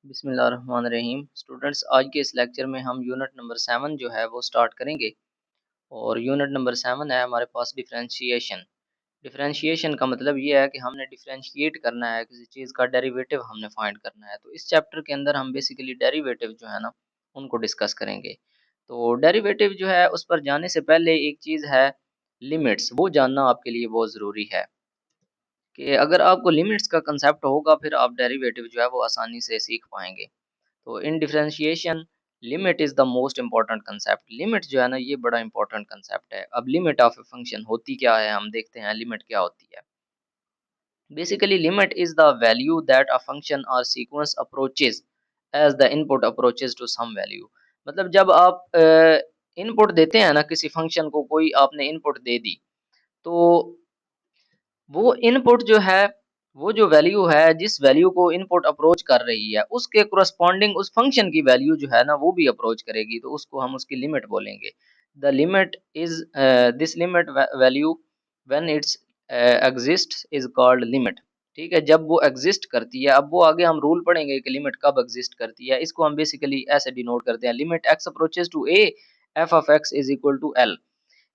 बिस्मिल्लाहिर्रहमानिर्रहीम। स्टूडेंट्स, आज के इस लेक्चर में हम यूनिट नंबर 7 जो है वो स्टार्ट करेंगे। और यूनिट नंबर 7 है हमारे पास डिफरेंशिएशन। डिफरेंशिएशन का मतलब ये है कि हमने डिफरेंशिएट करना है, किसी चीज़ का डेरिवेटिव हमने फाइंड करना है। तो इस चैप्टर के अंदर हम बेसिकली डेरिवेटिव जो है ना उनको डिस्कस करेंगे। तो डेरिवेटिव जो है उस पर जाने से पहले एक चीज़ है लिमिट्स, वो जानना आपके लिए बहुत ज़रूरी है कि अगर आपको लिमिट्स का कंसेप्ट होगा फिर आप डेरिवेटिव जो है वो आसानी से सीख पाएंगे। तो in differentiation limit is the most important concept. Limit जो है ना ये बड़ा इंपॉर्टेंट कंसेप्ट है। अब लिमिट ऑफ ए फंक्शन होती क्या है, हम देखते हैं लिमिट क्या होती है। Basically limit is the value that a function और sequence approaches as the input approaches to some value. मतलब जब आप इनपुट देते हैं ना किसी फंक्शन को, कोई आपने इनपुट दे दी, तो वो इनपुट जो है, वो जो वैल्यू है, जिस वैल्यू को इनपुट अप्रोच कर रही है, उसके कोरस्पॉन्डिंग उस फंक्शन की वैल्यू जो है ना, वो भी अप्रोच करेगी, तो उसको हम उसकी लिमिट बोलेंगे। The limit is this limit value when it's exists is called limit. ठीक है, जब वो एक्सिस्ट करती है, अब वो आगे हम रूल पढ़ेंगे कि लिमिट कब एक्सिस्ट करती है। इसको हम बेसिकली ऐसे डिनोट करते हैं, limit x approaches to A F of x is equal to L.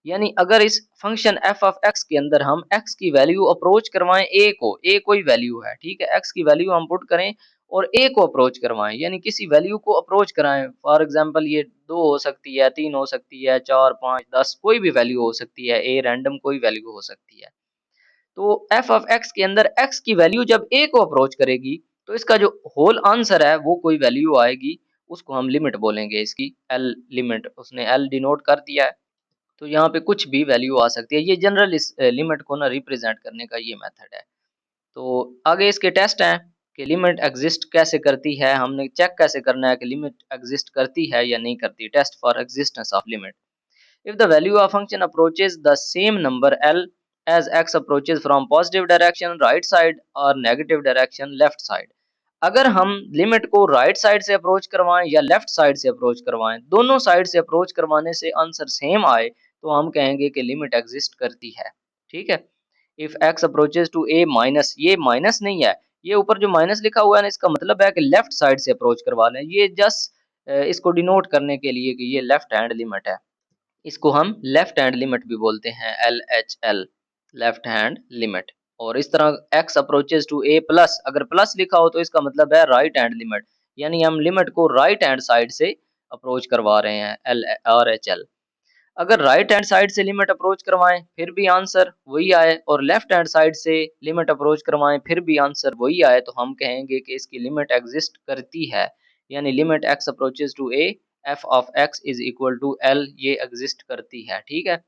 यानी अगर इस फंक्शन एफ ऑफ एक्स के अंदर हम एक्स की वैल्यू अप्रोच करवाएं ए को, ए कोई वैल्यू है, ठीक है, एक्स की वैल्यू हम पुट करें और ए को अप्रोच करवाएं, यानी किसी वैल्यू को अप्रोच कराएं। फॉर एग्जांपल ये 2 हो सकती है, 3 हो सकती है, 4, 5, 10, कोई भी वैल्यू हो सकती है, ए रैंडम कोई वैल्यू हो सकती है। तो एफ ऑफ एक्स के अंदर एक्स की वैल्यू जब ए को अप्रोच करेगी, तो इसका जो होल आंसर है वो कोई वैल्यू आएगी, उसको हम लिमिट बोलेंगे। इसकी एल लिमिट, उसने एल डिनोट कर दिया है, तो यहाँ पे कुछ भी वैल्यू आ सकती है। ये जनरल इस लिमिट को ना रिप्रेजेंट करने का ये मेथड है। तो आगे इसके टेस्ट हैं कि लिमिट एग्जिस्ट कैसे करती है, हमने चेक कैसे करना है कि लिमिट एग्जिस्ट करती है या नहीं करती। Test for existence of limit. If the value of function approaches the same number L as x approaches from positive direction right side or negative direction left side। अगर हम लिमिट को right side से approach करवाएं या left side से approach करवाएं, दोनों side से अप्रोच करवाने से आंसर सेम आए, तो हम कहेंगे कि लिमिट एग्जिस्ट करती है। ठीक है। If x approaches to a minus, ये माइनस नहीं है, ये ऊपर जो माइनस लिखा हुआ है ना, इसका मतलब है कि लेफ्ट साइड से अप्रोच करवा लें। ये जस्ट इसको डिनोट करने के लिए कि ये लेफ्ट हैंड लिमिट है। इसको हम लेफ्ट हैंड लिमिट भी बोलते हैं, L H L, left hand limit. और इस तरह x approaches to a plus, अगर प्लस लिखा हो तो इसका मतलब है राइट हैंड लिमिट, यानी हम लिमिट को राइट हैंड साइड से अप्रोच करवा रहे हैं, एल आर एच एल। अगर राइट हैंड साइड से लिमिट अप्रोच करवाएं फिर भी आंसर वही आए, और लेफ्ट हैंड साइड से लिमिट अप्रोच करवाएं फिर भी आंसर वही आए, तो हम कहेंगे कि इसकी लिमिट एग्जिस्ट करती है। यानी limit x approaches to A F of x is equal to L, ये एग्जिस्ट करती है। ठीक है।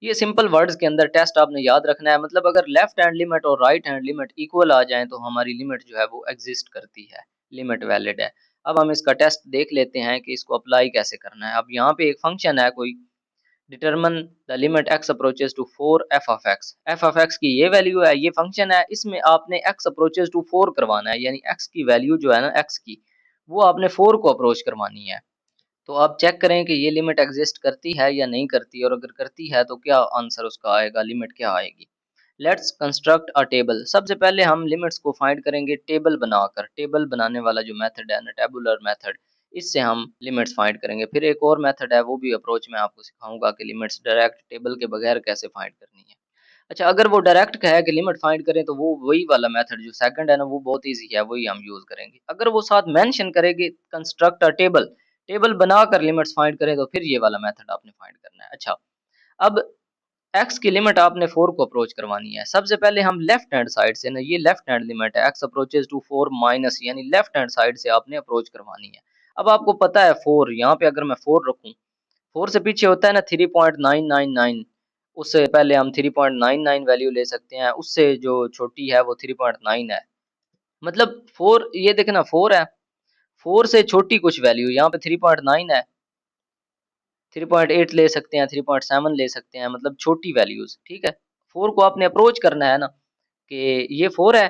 ये सिंपल वर्ड्स के अंदर टेस्ट आपने याद रखना है। मतलब अगर लेफ्ट हैंड लिमिट और राइट हैंड लिमिट इक्वल आ जाएं तो हमारी लिमिट जो है वो एग्जिस्ट करती है, लिमिट वैलिड है। अब हम इसका टेस्ट देख लेते हैं कि इसको अप्लाई कैसे करना है। अब यहाँ पे एक फंक्शन है कोई, determine the limit x approaches to 4 f of x. F of x की ये वैल्यू है, ये फंक्शन है, इसमें आपने एक्स अप्रोचेस टू 4 करवाना है, यानी एक्स की वैल्यू जो है ना एक्स की, वो आपने 4 को अप्रोच करवानी है। तो आप चेक करें कि ये लिमिट एग्जिस्ट करती है या नहीं करती, और अगर करती है तो क्या आंसर उसका आएगा, लिमिट क्या आएगी। Let's construct a table. सबसे पहले हम लिमिट्स को फाइंड करेंगे टेबल बनाकर। टेबल बनाने वाला जो मेथड है ना, टेबुलर मेथड, इससे हम लिमिट्स फाइंड करेंगे। फिर एक और मेथड है, वो भी अप्रोच में आपको सिखाऊंगा कि लिमिट्स डायरेक्ट टेबल के बगैर कैसे फाइंड करनी है। अच्छा, अगर वो डायरेक्ट है कि लिमिट फाइंड करें, तो वो वही वाला मेथड जो सेकंड है ना, वो बहुत इजी है, वही हम यूज करेंगे। अगर वो साथ मेंशन करेंगे कंस्ट्रक्ट अ टेबल, टेबल बनाकर लिमिट्स फाइंड करें, तो फिर ये वाला मेथड आपने फाइंड करना है। अच्छा, अब एक्स की लिमिट आपने 4 को अप्रोच करवानी है। सबसे पहले हम लेफ्ट हैंड साइड से ना, ये लेफ्ट हैंड लिमिट है, एक्स अप्रोचेस टू 4 माइनस, यानी लेफ्ट हैंड साइड से आपने अप्रोच करवानी है। अब आपको पता है 4, यहाँ पे अगर मैं 4 रखूं, 4 से पीछे होता है ना 3.999, उससे पहले हम 3.99 वैल्यू ले सकते हैं, उससे जो छोटी है वो 3.9 है। मतलब 4, ये देखें ना 4 है, 4 से छोटी कुछ वैल्यू, यहाँ पे 3.9 है, 3.8 ले सकते हैं, 3.7 ले सकते हैं, मतलब छोटी वैल्यूज। ठीक है। 4 को आपने अप्रोच करना है ना, कि ये 4 है,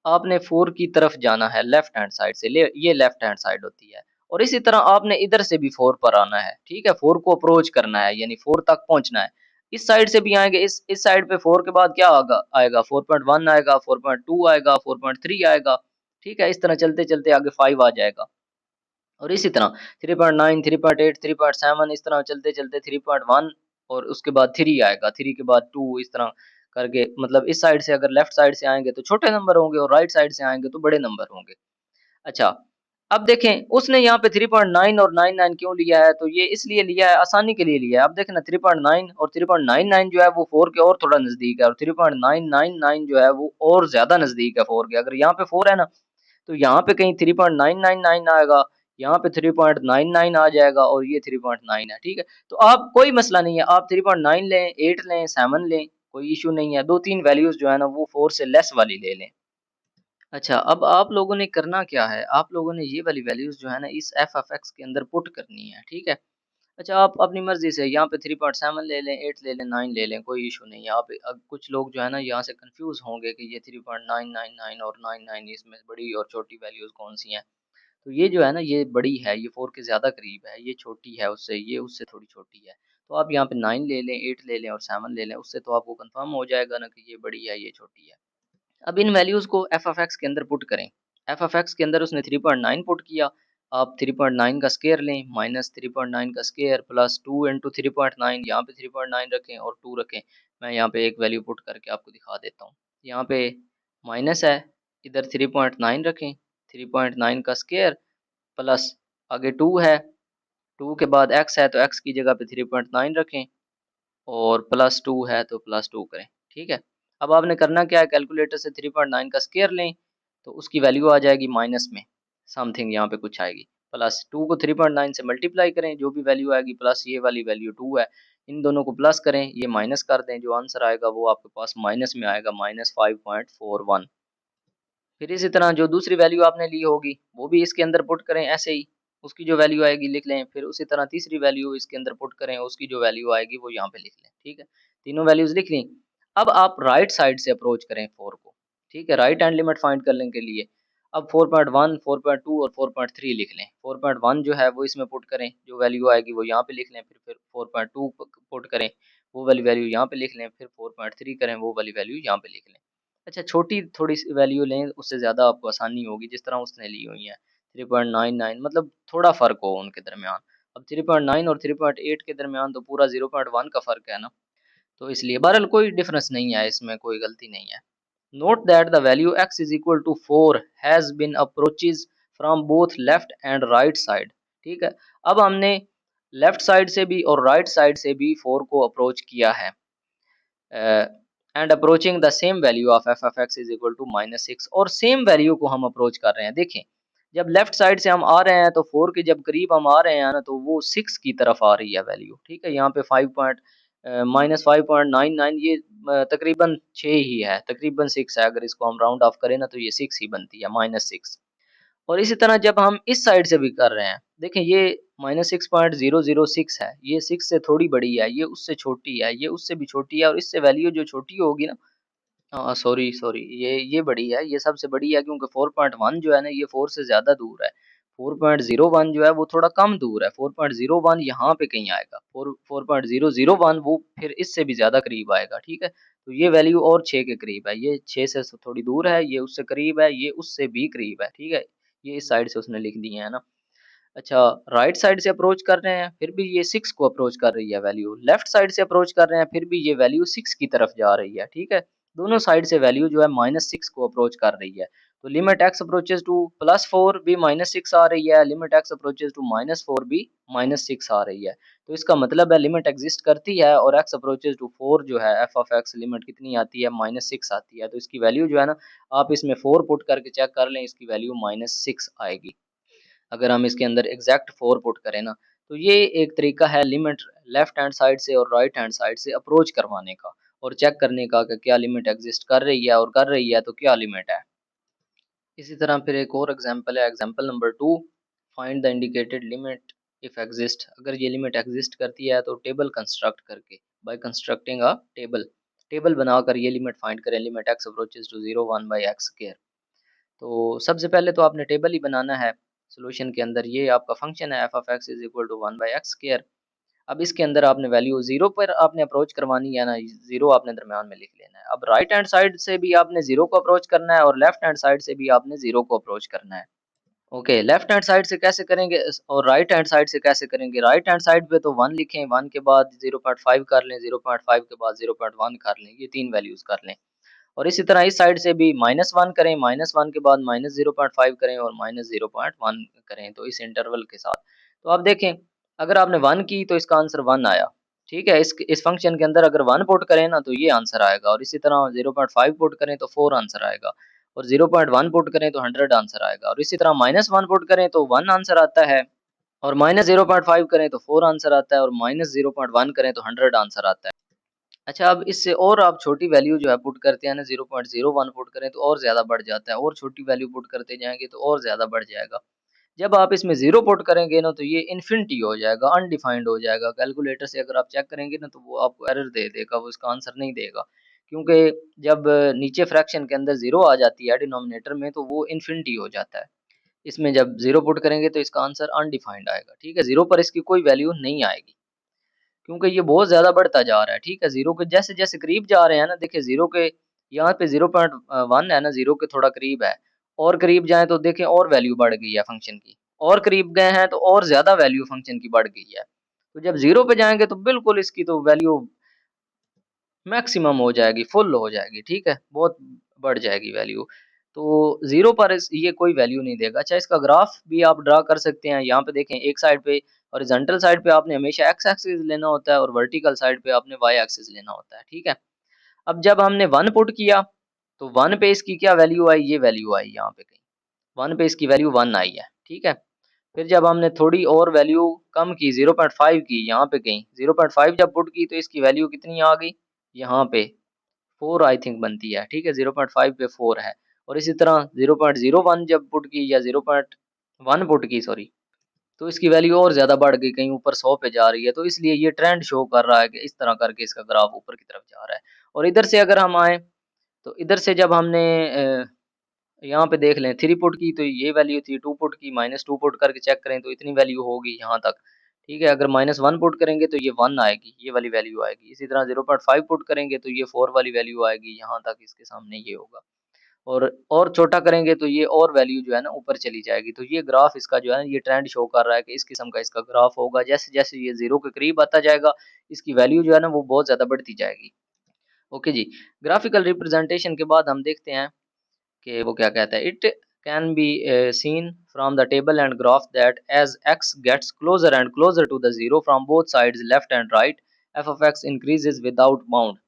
आपने 4 की तरफ जाना है लेफ्ट हैंड साइड से, ये लेफ्ट हैंड साइड होती है। और इसी तरह आपने इधर से भी 4 पर आना है। ठीक है, 4 को अप्रोच करना है, यानी 4 तक पहुंचना है। इस साइड से भी आएंगे, इस साइड पे 4 के बाद क्या आएगा आएगा 4.1 आएगा, 4.2 आएगा, 4.3 आएगा। ठीक है, इस तरह चलते-चलते आगे 5 आ जाएगा और इसी तरह 3.9, 3.8, 3.7 इस तरह चलते-चलते 3.1 और उसके बाद 3 आएगा, 3 के बाद 2 इस तरह करके मतलब इस साइड से अगर लेफ्ट साइड से आएँगे तो छोटे नंबर होंगे और राइट साइड से आएँगे तो बड़े नंबर होंगे। अच्छा, अब देखें उसने यहाँ पे 3.9 और 99 क्यों लिया है? तो ये इसलिए लिया है, आसानी के लिए लिया है। अब देखें ना 3.9 और 3.99 जो है वो 4 के और थोड़ा नज़दीक है और 3.999 जो है वो और ज़्यादा नज़दीक है 4 के। अगर यहाँ पे 4 है ना, तो यहाँ पे कहीं 3.999 आएगा, यहाँ पे 3.99 आ जाएगा और ये 3.9 है, ठीक है? तो आप कोई मसला नहीं है, आप 3.9 लें, 8 लें, 7 लें, कोई इश्यू नहीं है। 2-3 वैल्यूज़ जो है ना वो 4 से लेस वाली ले लें। अच्छा, अब आप लोगों ने करना क्या है, आप लोगों ने ये वाली वैल्यूज़ जो है ना इस एफ ऑफ एक्स के अंदर पुट करनी है, ठीक है? अच्छा, आप अपनी मर्ज़ी से यहाँ पे 3.7 ले लें, 8 ले लें, 9 ले लें, कोई इश्यू नहीं है। आप कुछ लोग जो है ना यहाँ से कन्फ्यूज़ होंगे कि ये 3.999 और 99 इसमें बड़ी और छोटी वैल्यूज़ कौन-सी हैं? तो ये जो है ना ये बड़ी है, ये 4 के ज़्यादा करीब है, ये छोटी है उससे, ये उससे थोड़ी छोटी है। तो आप यहाँ पे 9 ले लें, 8 ले लें और 7 ले लें, उससे तो आपको कन्फर्म हो जाएगा ना कि ये बड़ी है, ये छोटी है। अब इन वैल्यूज़ को एफ ऑफ एक्स के अंदर पुट करें। एफ ऑफ एक्स के अंदर उसने 3.9 पुट किया। आप 3.9 का स्क्वायर लें, माइनस 3.9 का स्क्वायर प्लस 2 इंटू 3.9 यहाँ पे 3.9 रखें और 2 रखें। मैं यहाँ पे एक वैल्यू पुट करके आपको दिखा देता हूँ। यहाँ पे माइनस है, इधर 3.9 रखें, 3.9 का स्क्वायर प्लस आगे 2 है, 2 के बाद x है तो x की जगह पे 3.9 रखें और प्लस 2 है तो प्लस 2 करें, ठीक है? अब आपने करना क्या है कैलकुलेटर से 3.9 का स्क्वायर लें, तो उसकी वैल्यू आ जाएगी माइनस में, समथिंग यहाँ पे कुछ आएगी। प्लस 2 को 3.9 से मल्टीप्लाई करें, जो भी वैल्यू आएगी प्लस ये वाली वैल्यू 2 है, इन दोनों को प्लस करें, ये माइनस कर दें, जो आंसर आएगा वो आपके पास माइनस में आएगा -5.41। फिर इसी तरह जो दूसरी वैल्यू आपने ली होगी, वो भी इसके अंदर पुट करें ऐसे ही, उसकी जो वैल्यू आएगी लिख लें, फिर उसी तरह तीसरी वैल्यू इसके अंदर पुट करें, उसकी जो वैल्यू आएगी वो यहाँ पे लिख लें, ठीक है? तीनों वैल्यूज़ लिख लीं। अब आप राइट साइड से अप्रोच करें 4 को, ठीक है? राइट हैंड लिमिट फाइंड करने के लिए। अब 4.1, 4.2 और 4.3 लिख लें। 4.1 जो है वो इसमें पुट करें, जो वैल्यू आएगी वो यहाँ पे लिख लें, फिर 4.2 पुट करें, वो वाली वैल्यू यहाँ पे लिख लें, फिर 4.3 करें, वो वाली वैल्यू यहाँ पे लिख लें। अच्छा छोटी थोड़ी-सी वैल्यू लें, उससे ज़्यादा आपको आसानी होगी, जिस तरह उसने ली हुई है 3.99 मतलब थोड़ा फ़र्क हो उनके दरमियान। अब 3.9 और 3.8 के दरमियान तो पूरा 0.1 का फ़र्क है ना, तो इसलिए बहरहाल कोई डिफ़रेंस नहीं है इसमें, कोई गलती नहीं है। Note that the value x is equal to 4 has been approaches from both left and right side, ठीक है? अब हमने लेफ्ट साइड से भी और राइट साइड से भी 4 को अप्रोच किया है। And approaching the same value of f of x is equal to -6 और सेम वैल्यू को हम अप्रोच कर रहे हैं। देखें, जब लेफ्ट साइड से हम आ रहे हैं तो 4 के जब करीब हम आ रहे हैं ना तो वो 6 की तरफ आ रही है वैल्यू, ठीक है? यहाँ पे -5.99 ये तकरीबन 6 ही है, तकरीबन 6 है, अगर इसको हम राउंड ऑफ करें ना तो ये 6 ही बनती है, -6। और इसी तरह जब हम इस साइड से भी कर रहे हैं, देखें ये -6.006 है, ये 6 से थोड़ी बड़ी है, ये उससे छोटी है, ये उससे भी छोटी है और इससे वैल्यू जो छोटी होगी ना सॉरी, सॉरी ये बड़ी है, ये सबसे बड़ी है क्योंकि 4.1 जो है ना ये 4 से ज़्यादा दूर है। 4.01 जो है वो थोड़ा कम दूर है, 4.01 यहाँ पे कहीं आएगा, 4.001 वो फिर इससे भी ज़्यादा करीब आएगा, ठीक है? तो ये वैल्यू और 6 के करीब है, ये 6 से थोड़ी दूर है, ये उससे करीब है, ये उससे भी करीब है, ठीक है? ये इस साइड से उसने लिख दिए है ना। अच्छा, राइट साइड से अप्रोच कर रहे हैं, फिर भी ये 6 को अप्रोच कर रही है वैल्यू। लेफ्ट साइड से अप्रोच कर रहे हैं, फिर भी ये वैल्यू 6 की तरफ जा रही है, ठीक है? दोनों साइड से वैल्यू जो है -6 को अप्रोच कर रही है। तो लिमिट x अप्रोचेस टू +4 भी -6 आ रही है, लिमिट x अप्रोचेस टू -4 भी -6 आ रही है। तो इसका मतलब है लिमिट एग्जिस्ट करती है और x अप्रोचेस टू 4 जो है f ऑफ x लिमिट कितनी आती है -6 आती है। तो इसकी वैल्यू जो है ना आप इसमें 4 पुट करके चेक कर लें, इसकी वैल्यू -6 आएगी। अगर हम इसके अंदर एग्जैक्ट 4 पुट करें ना, तो ये एक तरीका है लिमिट लेफ्ट हैंड साइड से और राइट हैंड साइड से अप्रोच करवाने का और चेक करने का कि क्या लिमिट एग्जिस्ट कर रही है और कर रही है तो क्या लिमिट है। इसी तरह फिर एक और एग्जांपल है, example number 2, find the indicated limit if exist. अगर ये लिमिट एग्जिस्ट करती है तो टेबल कंस्ट्रक्ट करके, by constructing a table, table बनाकर ये लिमिट फाइंड करें, limit x approaches to 0 1 by x square. तो सबसे पहले तो आपने टेबल ही बनाना है। सॉल्यूशन के अंदर ये आपका फंक्शन है f of x is equal to 1 by x square. अब इसके अंदर आपने वैल्यू 0 पर आपने अप्रोच करवानी है ना, 0 आपने दरमियान में लिख लेना है। अब राइट हैंड साइड से भी आपने 0 को अप्रोच करना है और लेफ्ट हैंड साइड से भी आपने 0 को अप्रोच करना है। ओके, लेफ्ट हैंड साइड से कैसे करेंगे और राइट हैंड साइड से कैसे करेंगे? राइट हैंड साइड पे तो 1 लिखें, 1 के बाद 0.5 कर लें, 0.5 के बाद 0.1 कर लें, ये 3 वैल्यूज़ कर लें। और इसी तरह इस साइड से भी -1 करें, -1 के बाद -0.5 करें और -0.1 करें, तो इस इंटरवल के साथ। तो आप देखें, अगर आपने 1 की तो इसका आंसर 1 आया, ठीक है? इस फंक्शन के अंदर अगर 1 पुट करें ना तो ये आंसर आएगा और इसी तरह 0.5 पुट करें तो 4 आंसर आएगा और 0.1 पुट करें तो 100 आंसर आएगा और इसी तरह -1 पुट करें तो 1 आंसर आता है और -0.5 करें तो 4 आंसर आता है और -0.1 करें तो 100 आंसर आता है। अच्छा, अब इससे और आप छोटी वैल्यू जो है पुट करते हैं ना, 0.01 पुट करें तो और ज़्यादा बढ़ जाता है और छोटी वैल्यू पुट करते जाएँगे तो और ज़्यादा बढ़ जाएगा। जब आप इसमें 0 पुट करेंगे ना तो ये इन्फिनिटी हो जाएगा, अनडिफाइंड हो जाएगा। कैलकुलेटर से अगर आप चेक करेंगे ना तो वो आपको एरर दे देगा, वो इसका आंसर नहीं देगा। क्योंकि जब नीचे फ्रैक्शन के अंदर 0 आ जाती है डिनोमिनेटर में तो वो इन्फिनिटी हो जाता है। इसमें जब 0 पुट करेंगे तो इसका आंसर अनडिफाइंड आएगा, ठीक है? 0 पर इसकी कोई वैल्यू नहीं आएगी। क्योंकि ये बहुत ज़्यादा बढ़ता जा रहा है, ठीक है? 0 के जैसे-जैसे करीब जा रहे हैं ना, देखिए 0 के यहाँ पे 0.1 है ना, 0 के थोड़ा करीब है और करीब जाएँ तो देखें और वैल्यू बढ़ गई है फंक्शन की और करीब गए हैं तो और ज़्यादा वैल्यू फंक्शन की बढ़ गई है। तो जब 0 पे जाएँगे तो बिल्कुल इसकी तो वैल्यू मैक्सिमम हो जाएगी, फुल हो जाएगी, ठीक है? बहुत बढ़ जाएगी वैल्यू। तो 0 पर इस ये कोई वैल्यू नहीं देगा। अच्छा, इसका ग्राफ भी आप ड्रा कर सकते हैं। यहाँ पे देखें, एक साइड पे हॉरिज़ॉन्टल साइड पे आपने हमेशा एक्स एक्सिस लेना होता है और वर्टिकल साइड पे आपने वाई एक्सिस लेना होता है, ठीक है? अब जब हमने 1 पुट किया, तो 1 पे इसकी क्या वैल्यू आई? ये वैल्यू आई यहाँ पे कहीं। 1 पे इसकी वैल्यू 1 आई है, ठीक है? फिर जब हमने थोड़ी और वैल्यू कम की, 0.5 की, यहाँ पे कहीं 0.5 जब पुट की तो इसकी वैल्यू कितनी आ गई? यहाँ पे 4 आई थिंक बनती है, ठीक है? 0.5 पे 4 है और इसी तरह 0.01 जब पुट की या 0.1 पुट की, सॉरी, तो इसकी वैल्यू और ज़्यादा बढ़ गई, कहीं ऊपर 100 पे जा रही है। तो इसलिए ये ट्रेंड शो कर रहा है कि इस तरह करके इसका ग्राफ ऊपर की तरफ जा रहा है। और इधर से अगर हम आएँ, तो इधर से जब हमने यहाँ पे देख लें 3 पुट की तो ये वैल्यू थी, 2 पुट की, -2 पुट करके चेक करें तो इतनी वैल्यू होगी यहाँ तक, ठीक है? अगर -1 पुट करेंगे तो ये 1 आएगी, ये वाली वैल्यू आएगी। इसी तरह 0.5 पुट करेंगे तो ये 4 वाली वैल्यू आएगी, यहाँ तक इसके सामने ये होगा। और छोटा करेंगे तो ये और वैल्यू जो है ना ऊपर चली जाएगी। तो ये ग्राफ इसका जो है ना, ये ट्रेंड शो कर रहा है कि इस किस्म का इसका ग्राफ होगा। जैसे-जैसे ये 0 के करीब आता जाएगा, इसकी वैल्यू जो है ना वो बहुत ज़्यादा बढ़ती जाएगी। ओके जी, ग्राफिकल रिप्रेजेंटेशन के बाद हम देखते हैं कि वो क्या कहता है। It can be seen from the table and graph that as x gets closer and closer to the zero from both sides left and right, f of x increases without bound.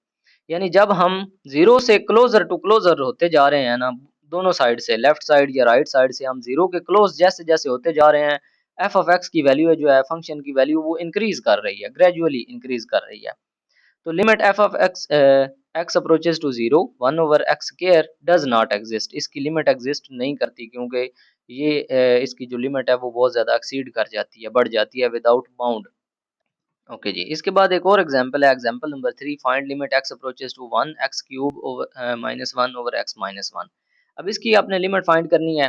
यानी जब हम zero से closer to closure होते जा रहे हैं ना, दोनों साइड से, लेफ्ट साइड या राइट साइड से हम जीरो के क्लोज जैसे जैसे होते जा रहे हैं, एफ ऑफ एक्स की वैल्यू जो है, फंक्शन की वैल्यू, वो इंक्रीज कर रही है, ग्रेजुअली इंक्रीज कर रही है। तो limit f of x x approaches to zero, 1/x square does not exist, इसकी लिमिट एग्जिस्ट नहीं करती क्योंकि ये इसकी जो लिमिट है वो बहुत ज़्यादा एक्सीड कर जाती है, बढ़ जाती है विदाउट बाउंड। ओके जी, इसके बाद एक और एग्जांपल है, example number 3, find limit x approaches to 1 x cube over -1 over x -1। अब इसकी आपने लिमिट फाइंड करनी है।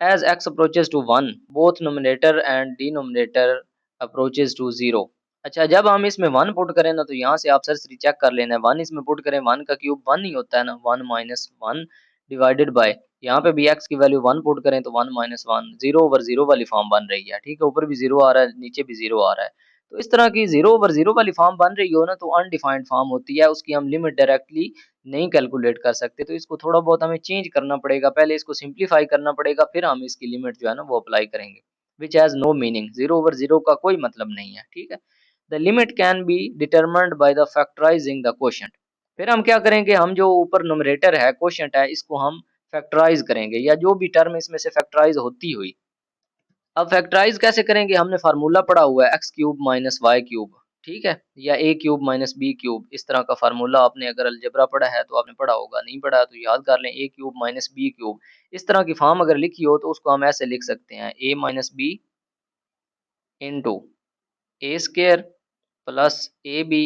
As x approaches to 1 both nominator and denominator approaches to 0। अच्छा, जब हम इसमें 1 पुट करें ना तो यहाँ से आप सरसरी चेक कर लेना है, 1 इसमें पुट करें, 1 का क्यूब 1 ही होता है ना, 1 -1 डिवाइडेड बाय, यहाँ पे भी x की वैल्यू 1 पुट करें तो 1 -1, 0 ओवर 0 वाली फॉर्म बन रही है, ठीक है? ऊपर भी 0 आ रहा है, नीचे भी 0 आ रहा है। तो इस तरह की 0 ओवर 0 वाली फॉर्म बन रही हो ना तो अनडिफाइंड फॉर्म होती है, उसकी हम लिमिट डायरेक्टली नहीं कैलकुलेट कर सकते, तो इसको थोड़ा बहुत हमें चेंज करना पड़ेगा, पहले इसको सिंप्लीफाई करना पड़ेगा, फिर हम इसकी लिमिट जो है ना वो अप्लाई करेंगे, which has no meaning, 0 over 0 का कोई मतलब नहीं है, ठीक है? The limit can be determined by the factorising the quotient. फिर हम क्या करेंगे, हम जो ऊपर न्यूमरेटर है, क्वोशिएंट है, इसको हम फैक्टराइज करेंगे या जो भी टर्म इसमें से फैक्टराइज होती हुई। अब फैक्टराइज़ कैसे करेंगे? हमने फ़ॉर्मूला पढ़ा हुआ है x cube minus y cube, ठीक है? या a cube minus b cube, इस तरह का फ़ॉर्मूला आपने अगर अलजेब्रा पढ़ा है तो आपने पढ़ा होगा, नहीं पढ़ा है तो याद कर लें, ए क्यूब माइनस बी क्यूब। इस तरह की फॉर्म अगर लिखी हो तो उसको हम ऐसे लिख सकते हैं, A minus B into A square plus A B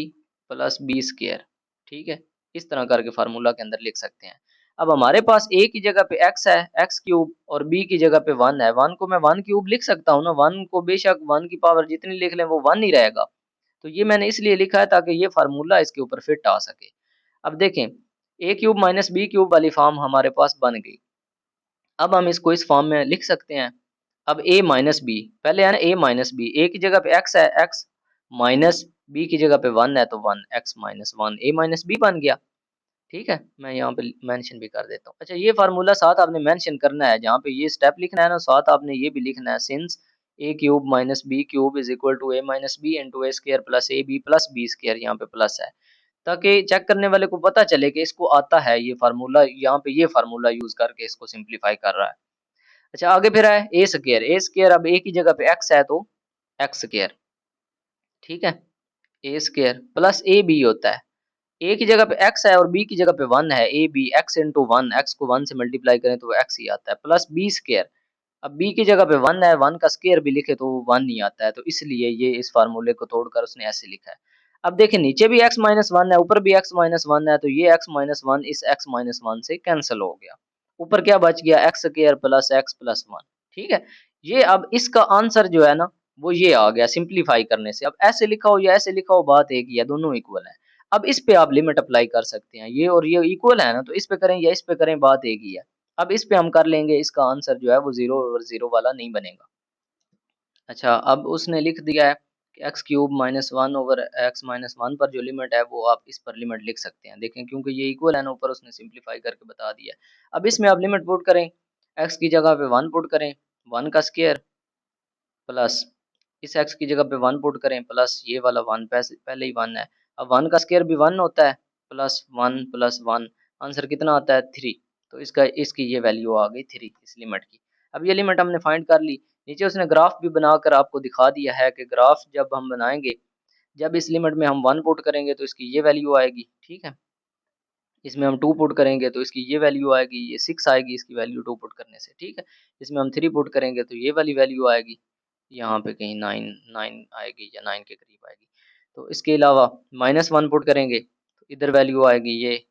plus B square, ठीक है? इस तरह करके फार्मूला के अंदर लिख सकते हैं। अब हमारे पास ए की जगह पे एक्स है, एक्स क्यूब, और बी की जगह पे 1 है, 1 को मैं 1 क्यूब लिख सकता हूँ ना, 1 को बेशक 1 की पावर जितनी लिख लें वो 1 ही रहेगा। तो ये मैंने इसलिए लिखा है ताकि ये फार्मूला इसके ऊपर फिट आ सके। अब देखें, ए क्यूब माइनस बी क्यूब वाली फॉर्म हमारे पास बन गई। अब हम इसको इस फॉर्म में लिख सकते हैं। अब a माइनस बी, पहले है ना a माइनस बी, a की जगह पे x है, x माइनस b की जगह पे 1 है तो 1 x minus 1 a minus b बन गया। ठीक है, मैं यहाँ पे मेंशन भी कर देता हूँ। अच्छा, ये फार्मूला साथ आपने मेंशन करना है, जहाँ पे ये स्टेप लिखना है ना, साथ आपने ये भी लिखना है, since a cube minus b cube is equal to a minus B into A square plus A B plus B square, यहाँ पे प्लस है, ताकि चेक करने वाले को पता चले कि इसको आता है ये फार्मूला, यहाँ पे ये फार्मूला यूज करके इसको सिंप्लीफाई कर रहा है। अच्छा, आगे फिर है ए स्क्वायर, ए स्क्वायर अब ए की जगह पे x है तो एक्स स्क्वायर, ठीक है, ए स्क्वायर प्लस ए बी होता है, ए की जगह पे x है और b की जगह पे 1 है, a b x into one, x को 1 से मल्टीप्लाई करें तो वो x ही आता है, प्लस बी स्क्वायर, अब b की जगह पे 1 है, 1 का स्क्वायर भी लिखे तो वो 1 ही आता है, तो इसलिए ये इस फार्मूले को तोड़कर उसने ऐसे लिखा है। अब देखिए, नीचे भी x माइनस वन है, ऊपर भी x माइनस वन है, तो ये x माइनस वन इस x माइनस वन से कैंसिल हो गया, ऊपर क्या बच गया, x square plus x plus one. ठीक है, ये अब इसका आंसर जो है ना वो ये आ गया सिंप्लीफाई करने से। अब ऐसे लिखा हो या ऐसे लिखा हो, बात एक ही है, दोनों इक्वल है। अब इस पे आप लिमिट अप्लाई कर सकते हैं, ये और ये इक्वल है ना, तो इस पे करें या इस पे करें, बात एक ही है। अब इस पे हम कर लेंगे, इसका आंसर जो है वो 0 और 0 वाला नहीं बनेगा। अच्छा, अब उसने लिख दिया है कि x cube minus one over x minus one पर जो लिमिट है वो आप इस पर लिमिट लिख सकते हैं। देखें, क्योंकि ये इक्वल है ना, ऊपर उसने सिंप्लीफाई करके बता दिया है। अब इसमें आप लिमिट पुट करें, एक्स की जगह पे 1 पुट करें, 1 का स्क्वायर प्लस इस x की जगह पे 1 पुट करें प्लस ये वाला 1, पहले ही 1 है, अब 1 का स्क्वायर भी 1 होता है, प्लस 1 आंसर कितना आता है 3। तो इसकी ये वैल्यू आ गई 3 इस लिमिट की। अब ये लिमिट हमने फाइंड कर ली। नीचे उसने ग्राफ भी बनाकर आपको दिखा दिया है कि ग्राफ जब हम बनाएंगे, जब इस लिमिट में हम 1 पुट करेंगे तो इसकी ये वैल्यू आएगी, ठीक है, इसमें हम 2 पुट करेंगे तो इसकी ये वैल्यू आएगी, ये 6 आएगी इसकी वैल्यू 2 पुट करने से, ठीक है, इसमें हम 3 पुट करेंगे तो ये वाली वैल्यू आएगी, यहाँ पे कहीं 9 आएगी या 9 के करीब आएगी। तो इसके अलावा -1 पुट करेंगे तो इधर वैल्यू आएगी ये,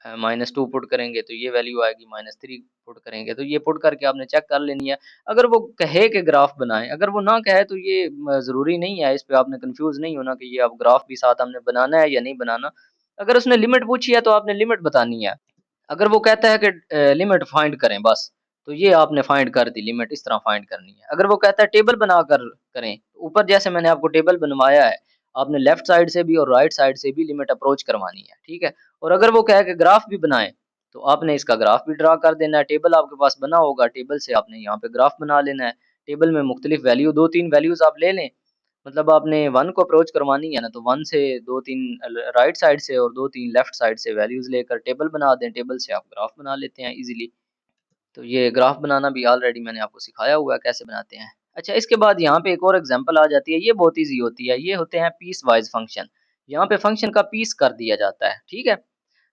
-2 पुट करेंगे तो ये वैल्यू आएगी, -3 पुट करेंगे तो ये पुट करके आपने चेक कर लेनी है। अगर वो कहे कि ग्राफ बनाएं, अगर वो ना कहे तो ये ज़रूरी नहीं है, इस पे आपने कंफ्यूज नहीं होना कि ये अब ग्राफ भी साथ हमने बनाना है या नहीं बनाना। अगर उसने लिमिट पूछी है तो आपने लिमिट बतानी है। अगर वो कहता है कि लिमिट फाइंड करें बस, तो ये आपने फाइंड कर दी, लिमिट इस तरह फाइंड करनी है। अगर वो कहता है टेबल बनाकर करें, तो ऊपर जैसे मैंने आपको टेबल बनवाया है, आपने लेफ्ट साइड से भी और राइट साइड से भी लिमिट अप्रोच करवानी है, ठीक है। और अगर वो कहे कि ग्राफ भी बनाएं, तो आपने इसका ग्राफ भी ड्रा कर देना है। टेबल आपके पास बना होगा, टेबल से आपने यहाँ पे ग्राफ बना लेना है। टेबल में मुख्तलिफ वैल्यू 2-3 वैल्यूज आप ले लें, मतलब आपने 1 को अप्रोच करवानी है ना, तो 1 से 2-3 राइट साइड से और 2-3 लेफ्ट साइड से वैल्यूज लेकर टेबल बना दें, टेबल से आप ग्राफ बना लेते हैं इजीली। तो ये ग्राफ बनाना भी ऑलरेडी मैंने आपको सिखाया हुआ है कैसे बनाते हैं। अच्छा, इसके बाद यहाँ पे एक और एग्जांपल आ जाती है, ये बहुत ईजी होती है, ये होते हैं पीस वाइज फंक्शन। यहाँ पे फंक्शन का पीस कर दिया जाता है, ठीक है,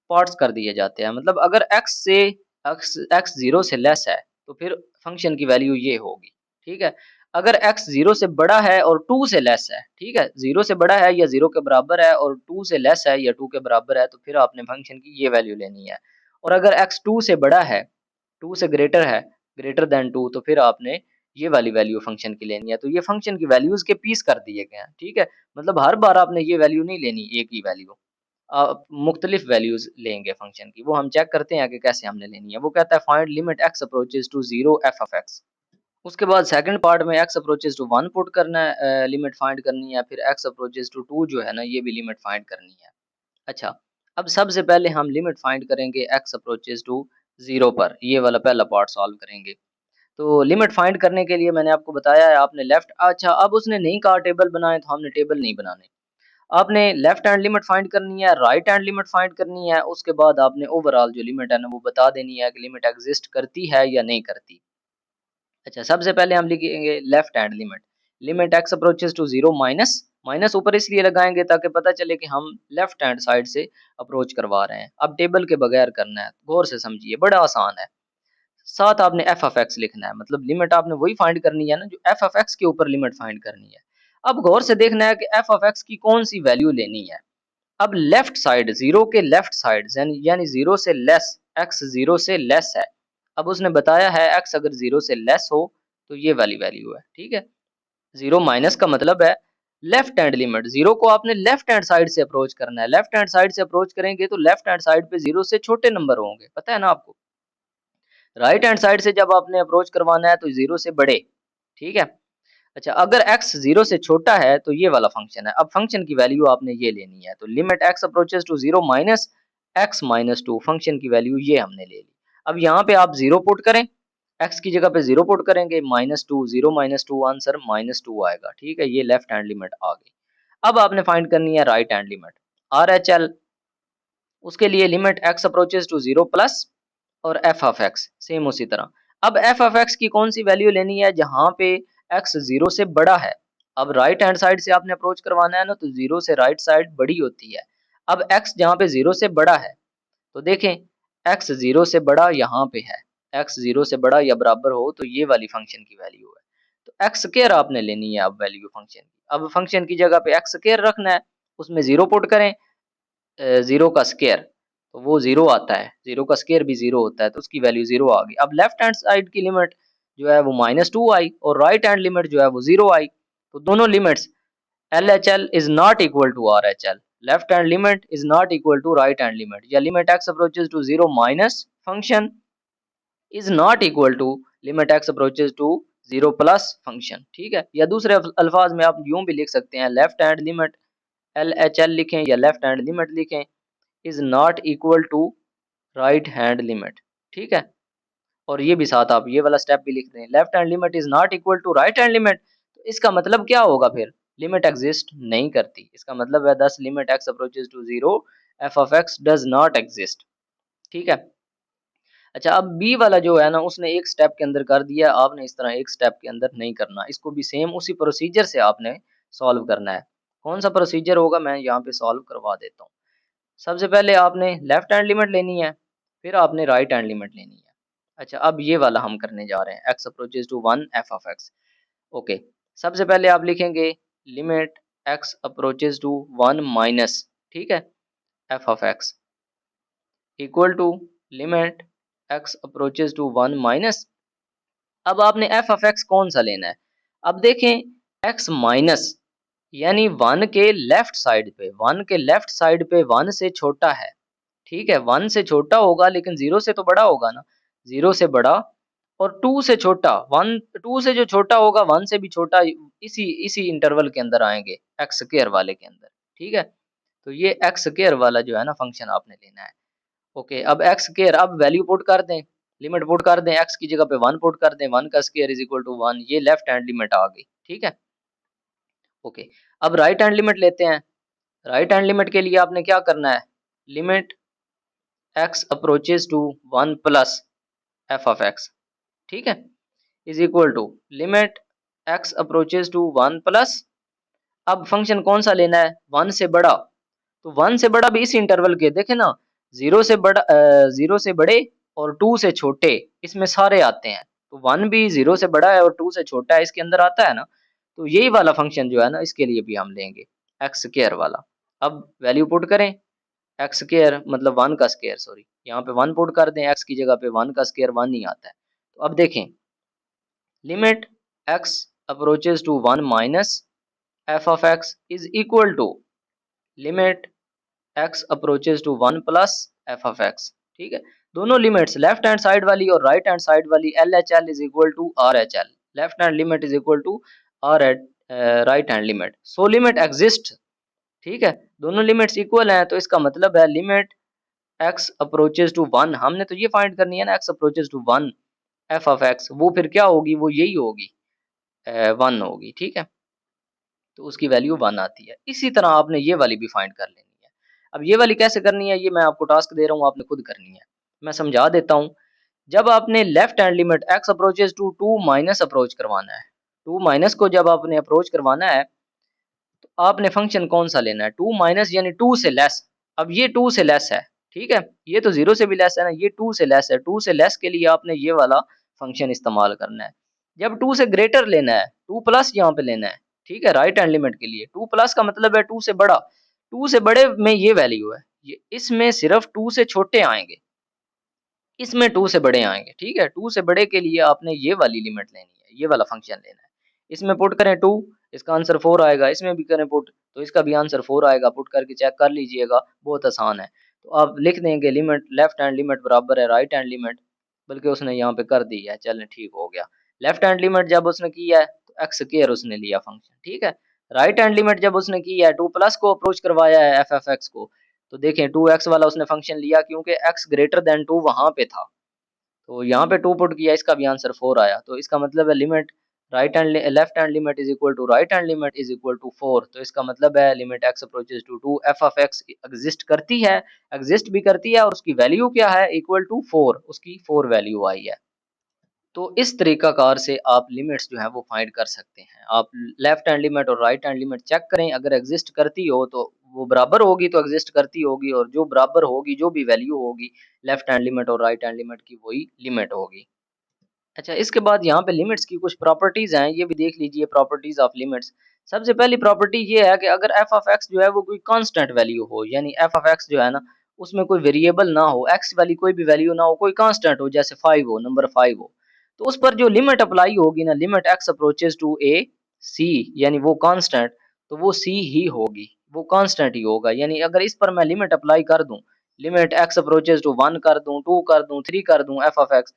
पार्ट्स कर दिए जाते हैं। मतलब अगर x 0 से लेस है तो फिर फंक्शन की वैल्यू ये होगी, ठीक है। अगर x 0 से बड़ा है और 2 से लेस है, ठीक है, 0 से बड़ा है या 0 के बराबर है और 2 से लेस है या 2 के बराबर है, तो फिर आपने फंक्शन की ये वैल्यू लेनी है। और अगर x 2 से बड़ा है, 2 से ग्रेटर है, ग्रेटर देन 2, तो फिर आपने ये वाली वैल्यू फंक्शन की लेनी है। तो ये फंक्शन की वैल्यूज के पीस कर दिए गए हैं, ठीक है। मतलब हर बार आपने ये वैल्यू नहीं लेनी, एक ही वैल्यू, मुख्तलिफ वैल्यूज लेंगे फंक्शन की। वो हम चेक करते हैं कि कैसे हमने लेनी है। वो कहता है find limit x approaches to 0 f of x। उसके बाद सेकंड पार्ट में x अप्रोचेस टू 1 पुट करना है, लिमिट फाइंड करनी है, फिर x अप्रोचेस टू 2 जो है ना, ये भी लिमिट फाइंड करनी है। अच्छा, अब सबसे पहले हम लिमिट फाइंड करेंगे x अप्रोचेस टू 0 पर, ये वाला पहला पार्ट सॉल्व करेंगे। तो लिमिट फाइंड करने के लिए मैंने आपको बताया है, आपने लेफ्ट, अच्छा अब उसने नहीं कहा टेबल बनाए, तो हमने टेबल नहीं बनाने। आपने लेफ्ट हैंड लिमिट फाइंड करनी है, राइट हैंड लिमिट फाइंड करनी है, उसके बाद आपने ओवरऑल जो लिमिट है ना वो बता देनी है कि लिमिट एग्जिस्ट करती है या नहीं करती। अच्छा, सबसे पहले हम लिखेंगे left hand limit, limit x approaches to 0 minus, minus ऊपर इसलिए लगाएंगे ताकि पता चले कि हम लेफ्ट हैंड साइड से अप्रोच करवा रहे हैं। अब टेबल के बगैर करना है, गौर से समझिए, बड़ा आसान है। साथ आपने एफ ऑफ एक्स लिखना है, मतलब लिमिट आपने वही फाइंड करनी है ना जो एफ ऑफ एक्स के ऊपर लिमिट फाइंड करनी है। अब गौर से देखना है कि एफ ऑफ एक्स की कौन सी वैल्यू लेनी है। अब लेफ्ट साइड, 0 के लेफ्ट साइड यानी 0 से लेस, x 0 से लेस है। अब उसने बताया है x अगर 0 से लेस हो तो ये वाली वैल्यू है, ठीक है। 0 माइनस का मतलब है लेफ्ट हैंड लिमिट, जीरो को आपने लेफ्ट हैंड साइड से अप्रोच करना है। लेफ्ट हैंड साइड से अप्रोच करेंगे तो लेफ्ट हैंड साइड पे जीरो से छोटे नंबर होंगे, पता है ना आपको। राइट हैंड साइड से जब आपने अप्रोच करवाना है तो जीरो से बड़े, ठीक है। अच्छा, अगर x जीरो से छोटा है तो ये वाला फंक्शन है। अब फंक्शन की वैल्यू आपने ये लेनी है, तो limit x approaches to zero minus x minus two, function की वैल्यू ये हमने ले ली। अब यहाँ पे आप जीरो पुट करें, x की जगह पे जीरो पुट करेंगे, minus two, zero minus two, answer minus two आएगा, ठीक है। ये लेफ्ट हैंड लिमिट आ गई। अब आपने फाइंड करनी है राइट हैंड लिमिट, RHL। उसके लिए limit x approaches to zero plus और f ऑफ x सेम उसी तरह। अब f ऑफ x की कौन सी वैल्यू लेनी है, जहां पे x जीरो से बड़ा है। अब राइट हैंड साइड से आपने अप्रोच करवाना है ना, तो जीरो से राइट साइड बड़ी होती है। अब x जहां पे जीरो से बड़ा है, तो देखें x जीरो से बड़ा यहाँ पे है, x जीरो से बड़ा या बराबर हो तो ये वाली फंक्शन की वैल्यू है। तो x स्क्वायर आपने लेनी है अब वैल्यू फंक्शन की। अब फंक्शन की जगह पे x स्क्वायर रखना है, उसमें जीरो पुट करें, जीरो का स्क्वायर, तो वो जीरो आता है, जीरो का स्क्वायर भी जीरो होता है, तो उसकी वैल्यू जीरो आ गई। अब लेफ्ट हैंड साइड की लिमिट जो है वो माइनस टू आई और राइट हैंड लिमिट जो है वो जीरो आई, तो दोनों limits LHL is not equal to RHL। Left hand limit is not equal to right hand limit, या limit x approaches to zero minus function is not equal to limit x approaches to zero plus function, ठीक है। या दूसरे अल्फाज में आप यूं भी लिख सकते हैं, लेफ्ट हैंड लिमिट LHL लिखें या लेफ्ट हैंड लिमिट लिखें, is not equal to right hand limit, ठीक है। और ये भी साथ आप ये वाला स्टेप भी लिख दें, left hand limit is not equal to right hand limit. तो इसका मतलब क्या होगा फिर, लिमिट एग्जिस्ट नहीं करती, इसका मतलब है this limit x approaches to zero f of x does not exist, ठीक है। अच्छा, अब बी वाला जो है ना, उसने एक स्टेप के अंदर कर दिया, आपने इस तरह एक स्टेप के अंदर नहीं करना, इसको भी सेम उसी प्रोसीजर से आपने सॉल्व करना है। कौन सा प्रोसीजर होगा, मैं यहाँ पे सॉल्व करवा देता हूँ। सबसे पहले आपने लेफ्ट हैंड लिमिट लेनी है, फिर आपने राइट हैंड लिमिट लेनी है। अच्छा, अब ये वाला हम करने जा रहे हैं, x approaches to one f of x। Okay, सबसे पहले आप लिखेंगे limit x approaches to one minus, ठीक है, f of x equal to limit x approaches to one minus. अब आपने f ऑफ x कौन सा लेना है, अब देखें x माइनस यानी वन के लेफ्ट साइड पे, वन के लेफ्ट साइड पे वन से छोटा है, ठीक है। वन से छोटा होगा लेकिन जीरो से तो बड़ा होगा ना, जीरो से बड़ा और टू से छोटा, वन टू से जो छोटा होगा वन से भी छोटा, इसी इसी इंटरवल के अंदर आएंगे एक्स स्क्वायर वाले के अंदर, ठीक है। तो ये एक्स स्क्वायर वाला जो है ना फंक्शन आपने लेना है। ओके, अब एक्स स्क्वायर, अब वैल्यू पुट कर दें, लिमिट पुट कर दें, एक्स की जगह पे वन पुट कर दें, वन का square is equal to one, ये लेफ्ट हैंड लिमिट आ गई, ठीक है। ओके, अब राइट हैंड लिमिट लेते हैं। राइट हैंड लिमिट के लिए आपने क्या करना है, limit x approaches to one plus f of x, ठीक है, is equal to limit x approaches to one plus, अब फंक्शन कौन सा लेना है, वन से बड़ा, तो वन से बड़ा भी इस इंटरवल के, देखे ना, जीरो से बड़ा, जीरो से बड़े और टू से छोटे, इसमें सारे आते हैं, तो वन भी जीरो से बड़ा है और टू से छोटा है, इसके अंदर आता है ना। तो यही वाला फंक्शन जो है ना, इसके लिए भी हम लेंगे एक्स स्क्वायर वाला। अब वैल्यू पुट करें, एक्स स्क्वायर मतलब वन का स्क्वायर, सॉरी, यहाँ पे वन पुट कर दें, एक्स की जगह पे वन का स्क्वायर वन ही आता है। तो अब देखें limit x approaches to one minus f of x is equal to limit x approaches to one plus f of x, ठीक है। दोनों लिमिट्स लेफ्ट हैंड साइड वाली और राइट हैंड साइड वाली LHL is equal to RHL, left hand limit is equal to R right hand limit, so limit exist, ठीक है। दोनों limits equal हैं, तो इसका मतलब है limit x approaches to one, हमने तो ये फाइंड करनी है ना, x approaches to one f of x, वो फिर क्या होगी, वो यही होगी, वन होगी, ठीक है। तो उसकी वैल्यू वन आती है। इसी तरह आपने ये वाली भी फाइंड कर लेनी है। अब ये वाली कैसे करनी है, ये मैं आपको टास्क दे रहा हूँ, आपने खुद करनी है, मैं समझा देता हूँ। जब आपने left hand limit x approaches to two minus approach करवाना है, टू माइनस को जब आपने अप्रोच करवाना है, तो आपने फंक्शन कौन सा लेना है, टू माइनस यानी टू से लेस। अब ये टू से लेस है, ठीक है, ये तो जीरो से भी लेस है ना, ये टू से लेस है, टू से लेस के लिए आपने ये वाला फंक्शन इस्तेमाल करना है। जब टू से ग्रेटर लेना है, टू प्लस यहाँ पे लेना है, ठीक है, राइट हैंड लिमिट के लिए टू प्लस का मतलब है टू से बड़ा, टू से बड़े में ये वैल्यू है, ये इसमें सिर्फ टू से छोटे आएंगे, इसमें टू से बड़े आएंगे, ठीक है। टू से बड़े के लिए आपने ये वाली लिमिट लेनी है, ये वाला फंक्शन लेना है। इसमें पुट करें टू इसका आंसर 4 आएगा। इसमें भी करें पुट तो इसका भी आंसर 4 आएगा। पुट करके चेक कर लीजिएगा, बहुत आसान है। तो आप लिख देंगे लिमिट लेफ्ट हैंड लिमिट बराबर है राइट हैंड लिमिट, बल्कि उसने यहाँ पे कर दी है, चलें ठीक हो गया। लेफ्ट हैंड लिमिट जब उसने किया है तो एक्स स्क्वायर उसने लिया फंक्शन, ठीक है। राइट हैंड लिमिट जब उसने किया है 2 प्लस को अप्रोच करवाया है एफ एफ एक्स को, तो देखें 2x वाला उसने फंक्शन लिया क्योंकि x ग्रेटर देन 2 वहां पे था, तो यहाँ पे 2 पुट किया, इसका भी आंसर 4 आया। तो इसका मतलब है limit right hand left hand limit is equal to right hand limit is equal to 4। तो इसका मतलब है limit x approaches to 2 f of x exist करती है, एग्जिस्ट भी करती है, और उसकी वैल्यू क्या है, इक्वल टू 4, उसकी 4 वैल्यू आई है। तो इस तरीकाकार से आप लिमिट्स जो है वो फाइंड कर सकते हैं। आप लेफ्ट हैंड लिमिट और राइट हैंड लिमिट चेक करें, अगर एग्जिस्ट करती हो तो वो बराबर होगी तो एग्जिस्ट करती होगी, और जो बराबर होगी, जो भी वैल्यू होगी लेफ्ट हैंड लिमिट और राइट हैंड लिमिट की, वही लिमिट होगी। अच्छा, इसके बाद यहाँ पे लिमिट्स की कुछ प्रॉपर्टीज हैं, ये भी देख लीजिए प्रॉपर्टीज ऑफ लिमिट्स। सबसे पहली प्रॉपर्टी ये है कि अगर एफ ऑफ एक्स जो है वो कोई कांस्टेंट वैल्यू हो, यानी एफ ऑफ एक्स जो है ना उसमें कोई वेरिएबल ना हो, एक्स वाली कोई भी वैल्यू ना हो, कोई कांस्टेंट हो, जैसे 5 हो, नंबर 5 हो, तो उस पर जो लिमिट अप्लाई होगी ना, लिमिट एक्स अप्रोचेस टू ए सी, यानी वो कांस्टेंट, तो वो सी ही होगी, वो कांस्टेंट ही होगा। यानी अगर इस पर मैं लिमिट अप्लाई कर दूं, लिमिट एक्स अप्रोचेस टू 1 कर दूं, 2 कर दूं, 3 कर दूं एफ ऑफ एक्स,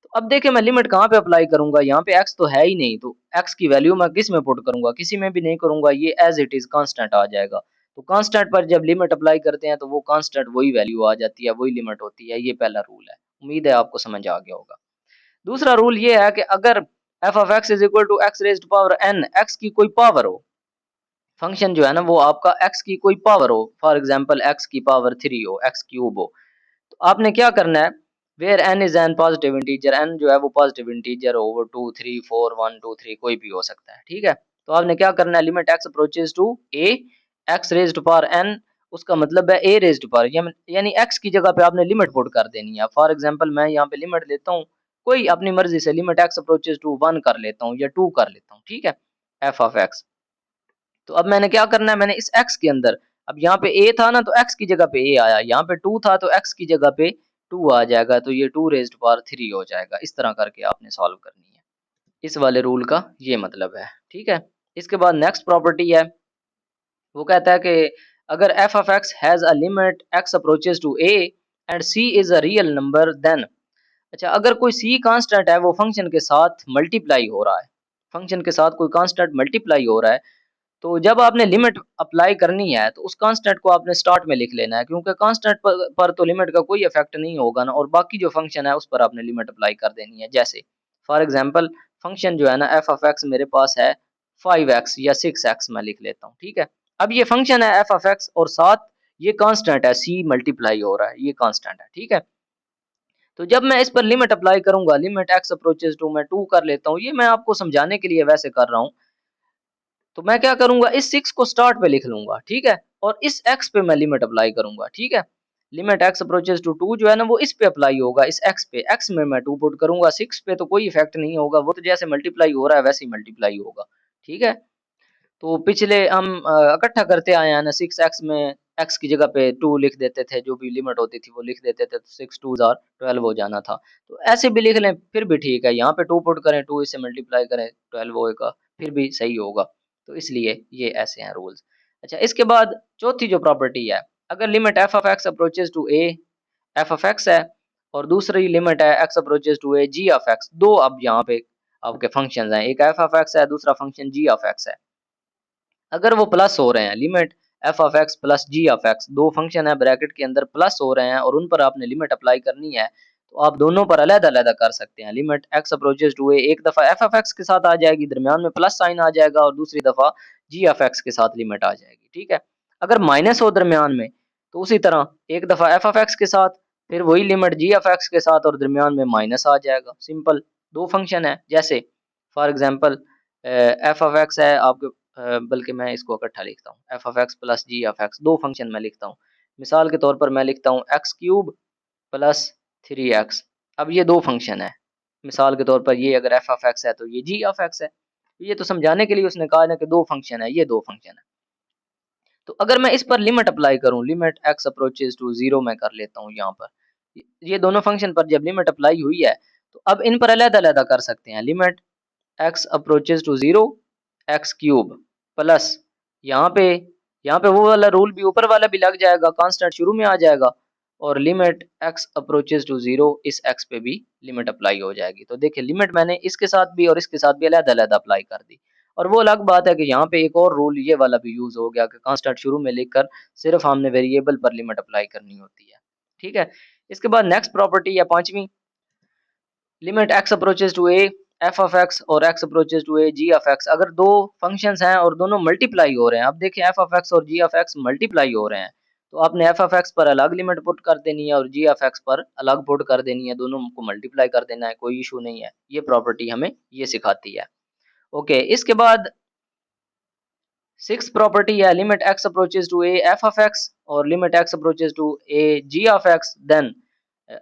तो अब देखिए मैं लिमिट कहाँ पे अप्लाई करूंगा, यहाँ पे x तो है ही नहीं, तो x की वैल्यू मैं किस में पुट करूंगा, किसी में भी नहीं करूंगा, ये एज इट इज कांस्टेंट आ जाएगा। तो कांस्टेंट पर जब लिमिट अप्लाई करते हैं तो वो कांस्टेंट वही वैल्यू आ जाती है, वही लिमिट होती है। ये पहला रूल है, उम्मीद है आपको समझ आ गया होगा। दूसरा रूल ये है कि अगर F of x is equal to x raised power n, x की कोई पावर हो, फंक्शन जो है ना वो आपका x की कोई पावर हो, फॉर एग्जाम्पल x की पावर 3 हो, x क्यूब हो, तो आपने क्या करना है, where n is an positive integer, n जो है वो पॉजिटिव इंटीजर हो, वो 2 3 4 1 2 3 कोई भी हो सकता है, ठीक है। तो आपने क्या करना है, limit x approaches to a x raised power n, उसका मतलब है a रेज्ड पावर, यानी x की जगह पे आपने लिमिट पुट कर देनी है। फॉर एग्जांपल मैं यहाँ पे लिमिट लेता हूँ, कोई अपनी मर्जी से लिमिट x अप्रोचेस टू 1 कर लेता हूँ या 2 कर लेता हूँ, ठीक है, f ऑफ x। तो अब मैंने क्या करना है, मैंने इस x के अंदर, अब यहाँ पे a था ना तो x की जगह पे a आया, यहाँ पे 2 था तो x की जगह पे 2 आ जाएगा, तो ये 2 रेज्ड पावर 3 हो जाएगा। इस तरह करके आपने सॉल्व करनी है, इस वाले रूल का ये मतलब है, ठीक है। इसके बाद नेक्स्ट प्रॉपर्टी है, वो कहता है कि अगर f of x has a limit x approaches to a and c is a real number then, अच्छा अगर कोई c कांस्टेंट है, वो फंक्शन के साथ मल्टीप्लाई हो रहा है, फंक्शन के साथ कोई कांस्टेंट मल्टीप्लाई हो रहा है, तो जब आपने लिमिट अप्लाई करनी है तो उस कांस्टेंट को आपने स्टार्ट में लिख लेना है, क्योंकि कांस्टेंट पर तो लिमिट का कोई इफेक्ट नहीं होगा ना, और बाकी जो फंक्शन है उस पर आपने लिमिट अप्लाई कर देनी है। जैसे फॉर एग्जांपल फंक्शन जो है ना एफ ऑफ एक्स मेरे पास है 5x या 6x, मैं लिख लेता हूँ, ठीक है। अब ये फंक्शन है एफ ऑफ एक्स और साथ ये कांस्टेंट है c मल्टीप्लाई हो रहा है, ये कांस्टेंट है, ठीक है। तो जब मैं इस पर लिमिट अप्लाई करूंगा, लिमिट x अप्रोचेस टू, मैं 2 कर लेता हूँ, ये मैं आपको समझाने के लिए वैसे कर रहा हूँ। तो मैं क्या करूंगा, इस 6 को स्टार्ट पे लिख लूंगा, ठीक है, और इस x पे मैं लिमिट अप्लाई करूंगा, ठीक है। लिमिट x अप्रोचेस टू 2 जो है ना वो इस पे अप्लाई होगा, इस x पे, x में मैं 2 पुट करूंगा, 6 पे तो कोई इफेक्ट नहीं होगा, वो तो जैसे मल्टीप्लाई हो रहा है वैसे ही मल्टीप्लाई होगा, ठीक है। तो पिछले हम इकट्ठा करते आए हैं ना, 6x में x की जगह पे 2 लिख देते थे, जो भी लिमिट होती थी वो लिख देते थे, तो 6 2 आर 12 हो जाना था। तो ऐसे भी लिख लें फिर भी ठीक है, यहाँ पे 2 पुट करें, 2 इससे मल्टीप्लाई करें 12 होएगा, फिर भी सही होगा। तो इसलिए ये ऐसे हैं रूल्स। अच्छा, इसके बाद चौथी जो प्रॉपर्टी है, अगर limit f of x approaches to a f of x है, और दूसरी लिमिट है x approaches to a g of x, दो अब यहाँ पे आपके फंक्शंस हैं, एक f ऑफ x है, दूसरा फंक्शन g ऑफ x है। अगर वो प्लस हो रहे हैं, limit f of x plus g of x, दो फंक्शन है ब्रैकेट के अंदर प्लस हो रहे हैं और उन पर आपने लिमिट अप्लाई करनी है, तो आप दोनों पर अलग-अलग कर सकते हैं। Limit x approaches to a एक दफा f ऑफ x के साथ आ जाएगी, दरमियान में प्लस साइन आ जाएगा, और दूसरी दफा g ऑफ x के साथ लिमिट आ जाएगी, ठीक है। अगर माइनस हो दरमियान में, तो उसी तरह एक दफा f ऑफ x के साथ, फिर वही लिमिट g ऑफ x के साथ, और दरमियान में माइनस आ जाएगा। सिंपल, दो फंक्शन है, जैसे for example f of x है आपके, बल्कि मैं इसको इकट्ठा लिखता हूँ, f of x plus g of x, दो फंक्शन मैं लिखता हूँ। मिसाल के तौर पर मैं लिखता हूँ एक्स क्यूब प्लस 3x, अब ये दो फंक्शन है। मिसाल के तौर पर ये अगर एफ ऑफ एक्स है तो ये जी ऑफ एक्स है। ये तो समझाने के लिए उसने कहा ना कि दो फंक्शन है, ये दो फंक्शन है। तो अगर मैं इस पर लिमिट अप्लाई करूँ, लिमिट एक्स अप्रोचेस टू 0 मैं कर लेता हूँ यहाँ पर, ये दोनों फंक्शन पर जब लिमिट अप्लाई हुई है, तो अब इन पर अलग-अलग कर सकते हैं। Limit x approaches to 0 x cube plus यहाँ पे वो वाला रूल भी ऊपर वाला भी लग जाएगा, कांस्टेंट शुरू में आ जाएगा और limit x approaches to zero, इस एक्स पे भी लिमिट अप्लाई हो जाएगी। तो देखिए लिमिट मैंने इसके साथ भी और इसके साथ भी अलग-अलग अप्लाई कर दी। और वो अलग बात है कि यहाँ पे एक और रूल ये वाला भी यूज हो गया कि कांस्टेंट शुरू में लिखकर सिर्फ हमने वेरिएबल पर लिमिट अप्लाई करनी होती है। ठीक है, इसके बाद नेक्स्ट प्रॉपर्टी है पांचवी, limit x approaches to A F of X और X approaches to A G of X. अगर दो फंक्शंस हैं और दोनों मल्टीप्लाई हो रहे हैं, अब देखिए एफ ऑफ एक्स और जी ऑफ एक्स मल्टीप्लाई हो रहे हैं, तो आपने एफ ऑफ एक्स पर अलग लिमिट पुट कर देनी है और जी ऑफ एक्स पर अलग पुट कर देनी है, दोनों को मल्टीप्लाई कर देना है, कोई इशू नहीं है। ये प्रॉपर्टी हमें ये सिखाती है। ओके, इसके बाद सिक्स प्रॉपर्टी है limit x approaches to A F of X और limit x approaches to A G of X. Then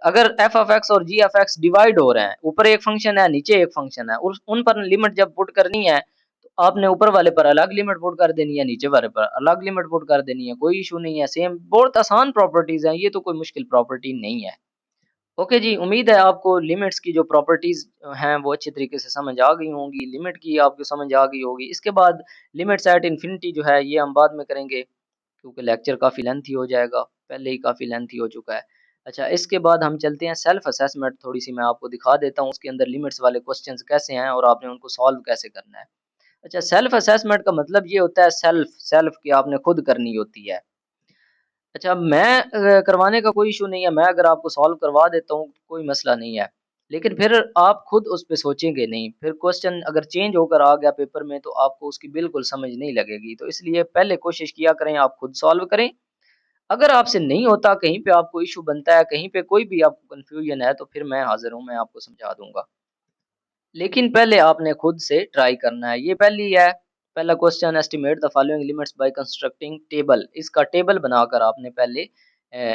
अगर एफ ऑफ एक्स और जी ऑफ एक्स डिवाइड हो रहे हैं, ऊपर एक फंक्शन है नीचे एक फंक्शन है, उन पर लिमिट जब पुट करनी है तो आपने ऊपर वाले पर अलग लिमिट पुट कर देनी है, नीचे वाले पर अलग लिमिट पुट कर देनी है, कोई इशू नहीं है। सेम बहुत आसान प्रॉपर्टीज हैं, ये तो कोई मुश्किल प्रॉपर्टी नहीं है। ओके जी, उम्मीद है आपको लिमिट्स की जो प्रॉपर्टीज हैं वो अच्छी तरीके से समझ आ गई होंगी, लिमिट की आपको समझ आ गई होगी। इसके बाद लिमिट्स एट इन्फिनिटी जो है ये हम बाद में करेंगे क्योंकि लेक्चर काफ़ी लेंथी हो जाएगा, पहले ही काफ़ी लेंथी हो चुका है। अच्छा, इसके बाद हम चलते हैं सेल्फ असेसमेंट, थोड़ी सी मैं आपको दिखा देता हूँ उसके अंदर लिमिट्स वाले क्वेश्चंस कैसे हैं और आपने उनको सॉल्व कैसे करना है। अच्छा, सेल्फ असेसमेंट का मतलब ये होता है सेल्फ सेल्फ की आपने खुद करनी होती है। अच्छा, मैं करवाने का कोई इश्यू नहीं है, मैं अगर आपको सॉल्व करवा देता हूँ, कोई मसला नहीं है। लेकिन फिर आप खुद उस पे सोचेंगे नहीं, फिर क्वेश्चन अगर चेंज होकर आ गया पेपर में तो आपको उसकी बिल्कुल समझ नहीं लगेगी। तो इसलिए पहले कोशिश किया करें आप खुद सॉल्व करें। अगर आपसे नहीं होता, कहीं पे आपको इश्यू बनता है, कहीं पे कोई भी आपको कन्फ्यूजन है, तो फिर मैं हाज़िर हूँ, मैं आपको समझा दूँगा। लेकिन पहले आपने खुद से ट्राई करना है। ये पहली है, पहला question estimate the following limits by constructing table. इसका टेबल बनाकर आपने पहले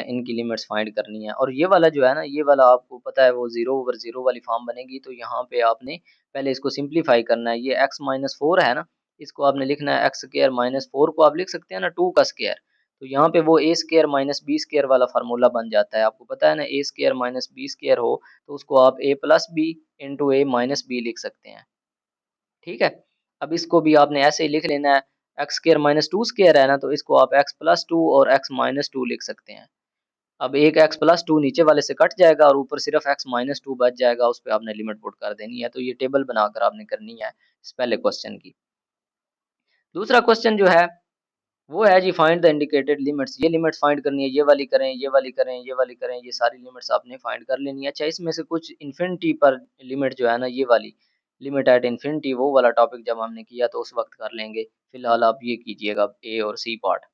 इनकी लिमिट्स फाइंड करनी है। और ये वाला जो है ना, ये वाला आपको पता है वो 0 ओवर 0 वाली फॉर्म बनेगी, तो यहाँ पे आपने पहले इसको सिंप्लीफाई करना है। ये x माइनस 4 है ना, इसको आपने लिखना है एक्स स्क्वायर माइनस 4 को आप लिख सकते हैं ना 2 का स्क्वायर। तो यहाँ पे वो ए स्क्वायर माइनस बी स्क्वायर वाला फार्मूला बन जाता है। आपको पता है ना, ए स्क्वायर माइनस बी स्क्वायर हो तो उसको आप ए प्लस बी इंटू ए माइनस बी लिख सकते हैं। ठीक है, अब इसको भी आपने ऐसे ही लिख लेना है। एक्स स्क्वायर माइनस 2 स्क्वायर है ना, तो इसको आप एक्स प्लस 2 और एक्स माइनस 2 लिख सकते हैं। अब एक एक्स प्लस 2 नीचे वाले से कट जाएगा और ऊपर सिर्फ एक्स माइनस 2 बच जाएगा, उस पे आपने लिमिट पुट कर देनी है। तो ये टेबल बनाकर आपने करनी है इस पहले क्वेश्चन की। दूसरा क्वेश्चन जो है वो है जी फाइंड द इंडिकेटेड लिमिट्स। ये लिमिट्स फाइंड करनी है, ये वाली करें, ये वाली करें, ये वाली करें, ये सारी लिमिट्स आपने फाइंड कर लेनी है। अच्छा, इसमें से कुछ इन्फिनिटी पर लिमिट जो है ना, ये वाली लिमिट एट इन्फिनिटी, वो वाला टॉपिक जब हमने किया तो उस वक्त कर लेंगे। फिलहाल आप ये कीजिएगा ए और सी पार्ट।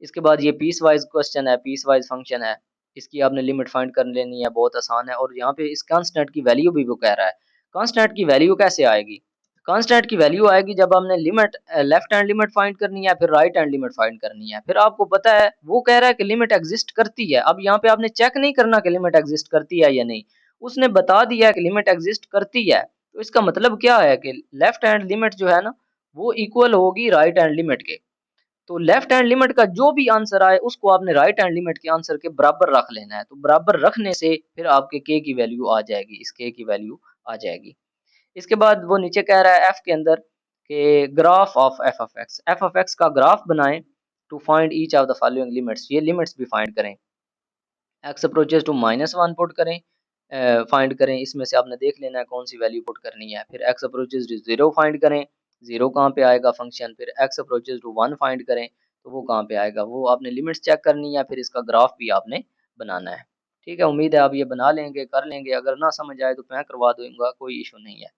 इसके बाद ये पीस वाइज क्वेश्चन है, पीस वाइज फंक्शन है, इसकी आपने लिमिट फाइंड कर लेनी है, बहुत आसान है। और यहाँ पे इस कांस्टेंट की वैल्यू भी वो कह रहा है। कांस्टेंट की वैल्यू कैसे आएगी? कांस्टेंट की वैल्यू आएगी जब हमने limit left hand limit find करनी है, फिर राइट हैंड लिमिट फाइंड करनी है। फिर आपको पता है वो कह रहा है कि लिमिट एग्जिस्ट करती है। अब यहाँ पे आपने चेक नहीं करना कि लिमिट एग्जिस्ट करती है या नहीं, उसने बता दिया कि लिमिट एग्जिस्ट करती है। तो इसका मतलब क्या है कि लेफ्ट हैंड लिमिट जो है ना, वो इक्वल होगी राइट हैंड लिमिट के। तो लेफ्ट हैंड लिमिट का जो भी आंसर आए उसको आपने राइट हैंड लिमिट के आंसर के बराबर रख लेना है। तो बराबर रखने से फिर आपके के की वैल्यू आ जाएगी, इस के की वैल्यू आ जाएगी। इसके बाद वो नीचे कह रहा है एफ के अंदर कि graph of f of x का ग्राफ बनाएं to find each of the following limits. ये लिमिट्स भी फाइंड करें। एक्स अप्रोचेस टू -1 पुट करें, फाइंड करें, इसमें से आपने देख लेना है कौन सी वैल्यू पुट करनी है। फिर एक्स अप्रोचेस टू 0 फाइंड करें, 0 कहाँ पे आएगा फंक्शन। फिर एक्स अप्रोचेस टू 1 फाइंड करें, तो वो कहाँ पे आएगा, वो आपने लिमिट्स चेक करनी है। फिर इसका ग्राफ भी आपने बनाना है। ठीक है, उम्मीद है आप ये बना लेंगे, कर लेंगे। अगर ना समझ आए तो मैं करवा दूंगा, कोई इशू नहीं है।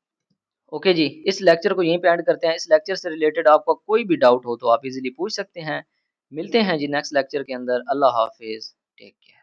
ओके जी, इस लेक्चर को यहीं पे एंड करते हैं। इस लेक्चर से रिलेटेड आपका कोई भी डाउट हो तो आप इजीली पूछ सकते हैं। मिलते हैं जी नेक्स्ट लेक्चर के अंदर। अल्लाह हाफिज़, टेक केयर।